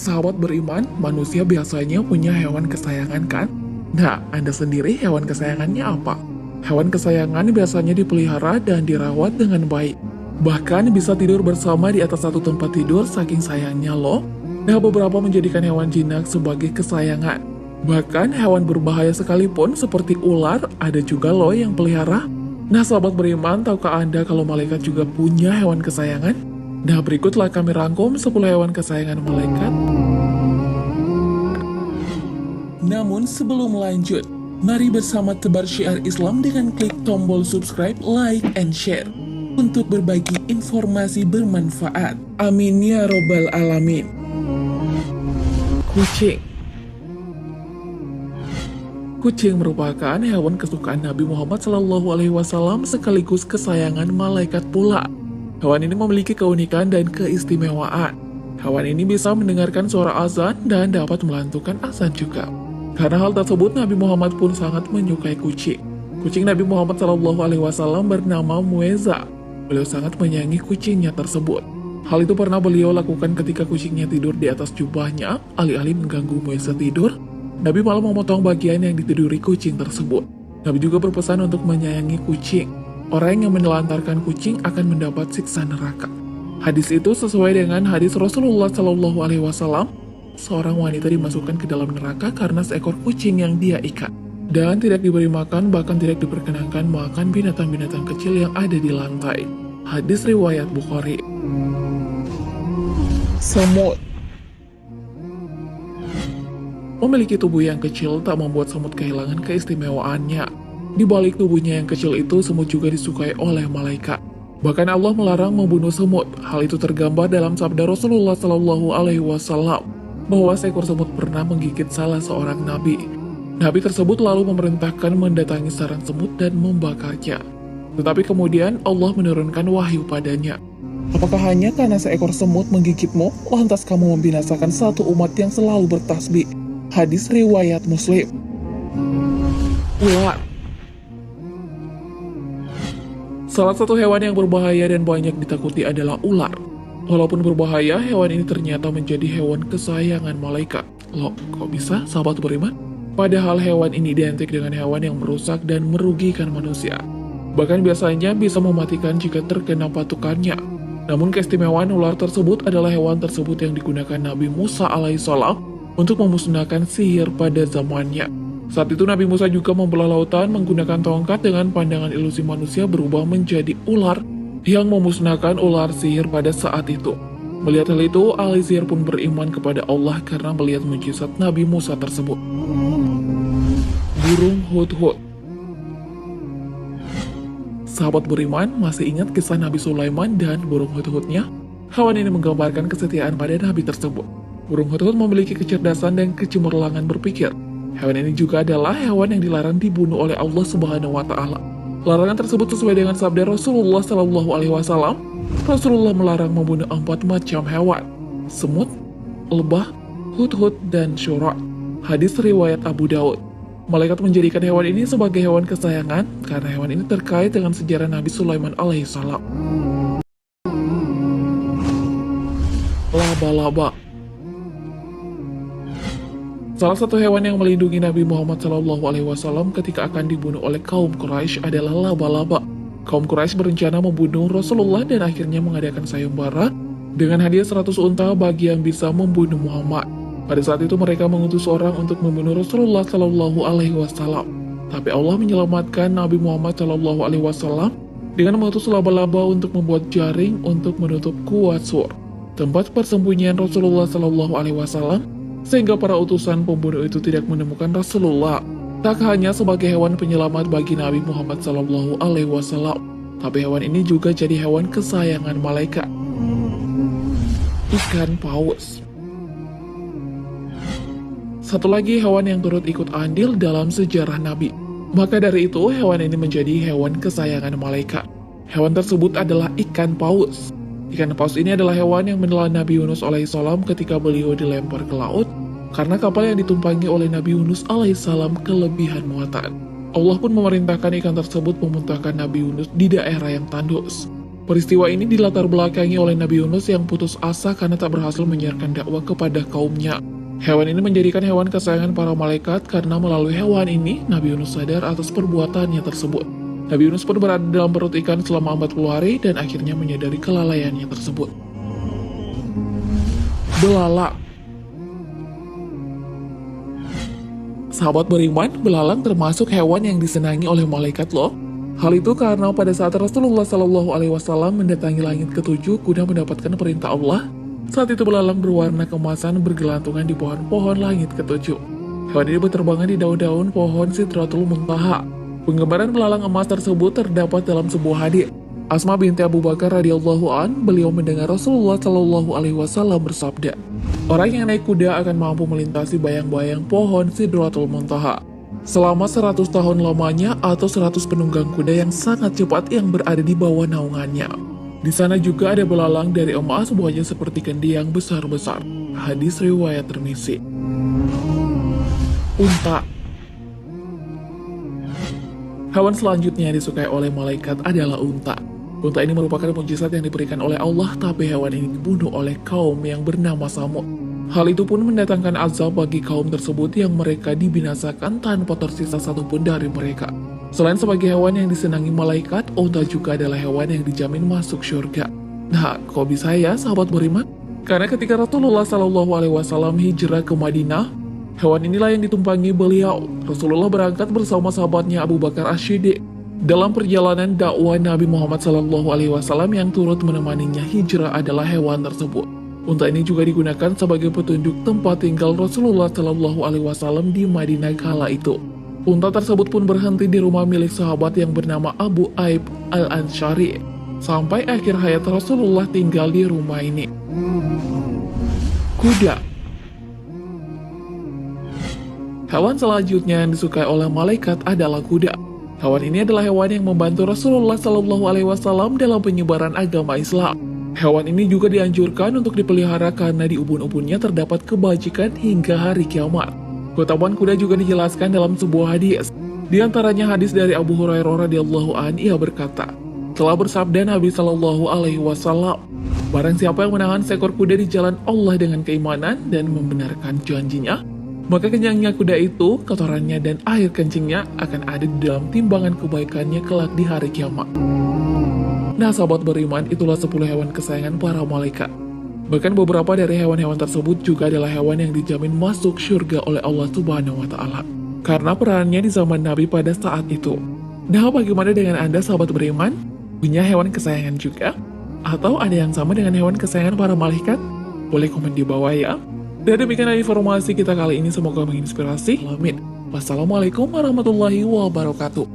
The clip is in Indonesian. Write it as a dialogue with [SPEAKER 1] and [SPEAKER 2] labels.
[SPEAKER 1] Sahabat beriman, manusia biasanya punya hewan kesayangan kan? Nah, Anda sendiri hewan kesayangannya apa? Hewan kesayangan biasanya dipelihara dan dirawat dengan baik. Bahkan bisa tidur bersama di atas satu tempat tidur saking sayangnya loh. Nah, beberapa menjadikan hewan jinak sebagai kesayangan. Bahkan hewan berbahaya sekalipun seperti ular ada juga loh yang pelihara. Nah, sahabat beriman, tahukah Anda kalau malaikat juga punya hewan kesayangan? Nah, berikutlah kami rangkum 10 hewan kesayangan malaikat. Namun sebelum lanjut, mari bersama tebar syiar Islam dengan klik tombol subscribe, like, and share untuk berbagi informasi bermanfaat. Amin ya robbal alamin. Kucing. Kucing merupakan hewan kesukaan Nabi Muhammad SAW sekaligus kesayangan malaikat pula. Hewan ini memiliki keunikan dan keistimewaan. Hewan ini bisa mendengarkan suara azan dan dapat melantunkan azan juga. Karena hal tersebut, Nabi Muhammad pun sangat menyukai kucing. Kucing Nabi Muhammad SAW bernama Mueza. Beliau sangat menyayangi kucingnya tersebut. Hal itu pernah beliau lakukan ketika kucingnya tidur di atas jubahnya. Alih-alih mengganggu Mueza tidur, Nabi malah memotong bagian yang ditiduri kucing tersebut. Nabi juga berpesan untuk menyayangi kucing. Orang yang menelantarkan kucing akan mendapat siksa neraka. Hadis itu sesuai dengan hadis Rasulullah SAW. Seorang wanita dimasukkan ke dalam neraka karena seekor kucing yang dia ikat. Dan tidak diberi makan, bahkan tidak diperkenankan makan binatang-binatang kecil yang ada di lantai. Hadis riwayat Bukhari. Semut. Memiliki tubuh yang kecil tak membuat semut kehilangan keistimewaannya. Di balik tubuhnya yang kecil itu, semut juga disukai oleh malaikat. Bahkan Allah melarang membunuh semut. Hal itu tergambar dalam sabda Rasulullah SAW bahwa seekor semut pernah menggigit salah seorang nabi. Nabi tersebut lalu memerintahkan mendatangi sarang semut dan membakarnya. Tetapi kemudian Allah menurunkan wahyu padanya. Apakah hanya karena seekor semut menggigitmu, lantas kamu membinasakan satu umat yang selalu bertasbih? Hadis riwayat Muslim. Ular. Salah satu hewan yang berbahaya dan banyak ditakuti adalah ular. Walaupun berbahaya, hewan ini ternyata menjadi hewan kesayangan malaikat. Loh, kok bisa, sahabat beriman? Padahal hewan ini identik dengan hewan yang merusak dan merugikan manusia. Bahkan biasanya bisa mematikan jika terkena patukannya. Namun keistimewaan ular tersebut adalah hewan tersebut yang digunakan Nabi Musa alaihissalam untuk memusnahkan sihir pada zamannya. Saat itu Nabi Musa juga membelah lautan menggunakan tongkat dengan pandangan ilusi manusia berubah menjadi ular yang memusnahkan ular sihir pada saat itu. Melihat hal itu, ahli sihir pun beriman kepada Allah karena melihat mukjizat Nabi Musa tersebut. Burung hut-hut. Sahabat beriman, masih ingat kisah Nabi Sulaiman dan burung hut-hutnya? Hewan ini menggambarkan kesetiaan pada Nabi tersebut. Burung hut-hut memiliki kecerdasan dan kecemerlangan berpikir. Hewan ini juga adalah hewan yang dilarang dibunuh oleh Allah Subhanahu wa Ta'ala. Larangan tersebut sesuai dengan sabda Rasulullah SAW. Rasulullah melarang membunuh 4 macam hewan: semut, lebah, hut-hut, dan syurak. Hadis riwayat Abu Daud. Malaikat menjadikan hewan ini sebagai hewan kesayangan karena hewan ini terkait dengan sejarah Nabi Sulaiman alaihissalam. Laba-laba. Salah satu hewan yang melindungi Nabi Muhammad SAW ketika akan dibunuh oleh kaum Quraisy adalah laba-laba. Kaum Quraisy berencana membunuh Rasulullah dan akhirnya mengadakan sayembara dengan hadiah 100 unta bagi yang bisa membunuh Muhammad. Pada saat itu mereka mengutus orang untuk membunuh Rasulullah SAW. Tapi Allah menyelamatkan Nabi Muhammad SAW dengan mengutus laba-laba untuk membuat jaring untuk menutup Kuat Sur, tempat persembunyian Rasulullah SAW. Sehingga para utusan pembunuh itu tidak menemukan Rasulullah. Tak hanya sebagai hewan penyelamat bagi Nabi Muhammad SAW, tapi hewan ini juga jadi hewan kesayangan malaikat. Ikan paus. Satu lagi hewan yang turut ikut andil dalam sejarah Nabi. Maka dari itu hewan ini menjadi hewan kesayangan malaikat. Hewan tersebut adalah ikan paus. Ikan paus ini adalah hewan yang menelan Nabi Yunus alaihissalam ketika beliau dilempar ke laut karena kapal yang ditumpangi oleh Nabi Yunus alaihissalam kelebihan muatan. Allah pun memerintahkan ikan tersebut memuntahkan Nabi Yunus di daerah yang tandus. Peristiwa ini dilatar belakangi oleh Nabi Yunus yang putus asa karena tak berhasil menyiarkan dakwah kepada kaumnya. Hewan ini menjadikan hewan kesayangan para malaikat karena melalui hewan ini, Nabi Yunus sadar atas perbuatannya tersebut. Nabi Yunus pun berada dalam perut ikan selama 40 hari dan akhirnya menyadari kelalaiannya tersebut. Belalang. Sahabat beriman, belalang termasuk hewan yang disenangi oleh malaikat loh. Hal itu karena pada saat Rasulullah SAW mendatangi langit ketujuh guna mendapatkan perintah Allah, saat itu belalang berwarna keemasan bergelantungan di pohon-pohon langit ketujuh. Hewan ini berterbangan di daun-daun pohon Sidratul Muntaha. Penggambaran belalang emas tersebut terdapat dalam sebuah hadits. Asma binti Abu Bakar radhiyallahu an, beliau mendengar Rasulullah SAW bersabda, "Orang yang naik kuda akan mampu melintasi bayang-bayang pohon Sidratul Muntaha selama 100 tahun lamanya atau 100 penunggang kuda yang sangat cepat yang berada di bawah naungannya. Di sana juga ada belalang dari emas, buahnya seperti kendi yang besar-besar." Hadis riwayat Tirmizi. Unta. Hewan selanjutnya yang disukai oleh malaikat adalah unta. Unta ini merupakan mukjizat yang diberikan oleh Allah, tapi hewan ini dibunuh oleh kaum yang bernama Samud. Hal itu pun mendatangkan azab bagi kaum tersebut yang mereka dibinasakan tanpa tersisa satupun dari mereka. Selain sebagai hewan yang disenangi malaikat, unta juga adalah hewan yang dijamin masuk surga. Nah, kok bisa ya sahabat beriman? Karena ketika Rasulullah SAW hijrah ke Madinah, hewan inilah yang ditumpangi beliau. Rasulullah berangkat bersama sahabatnya Abu Bakar As-Siddiq dalam perjalanan dakwah Nabi Muhammad SAW yang turut menemaninya hijrah adalah hewan tersebut. Unta ini juga digunakan sebagai petunjuk tempat tinggal Rasulullah SAW di Madinah kala itu. Unta tersebut pun berhenti di rumah milik sahabat yang bernama Abu Aib Al-Ansyari sampai akhir hayat Rasulullah tinggal di rumah ini. Kuda. Hewan selanjutnya yang disukai oleh malaikat adalah kuda. Hewan ini adalah hewan yang membantu Rasulullah SAW dalam penyebaran agama Islam. Hewan ini juga dianjurkan untuk dipelihara karena di ubun-ubunnya terdapat kebajikan hingga hari kiamat. Keutamaan kuda juga dijelaskan dalam sebuah hadis. Di antaranya hadis dari Abu Hurairah radhiyallahu an, ia berkata, telah bersabda Nabi SAW, barang siapa yang menahan seekor kuda di jalan Allah dengan keimanan dan membenarkan janjinya, maka kenyangnya kuda itu, kotorannya dan air kencingnya akan ada di dalam timbangan kebaikannya kelak di hari kiamat. Nah sahabat beriman, itulah 10 hewan kesayangan para malaikat. Bahkan beberapa dari hewan-hewan tersebut juga adalah hewan yang dijamin masuk surga oleh Allah Subhanahu wa Ta'ala karena perannya di zaman Nabi pada saat itu. Nah, bagaimana dengan Anda sahabat beriman? Punya hewan kesayangan juga? Atau ada yang sama dengan hewan kesayangan para malaikat? Boleh komen di bawah ya. Dan demikian informasi kita kali ini, semoga menginspirasi. Amin. Wassalamualaikum warahmatullahi wabarakatuh.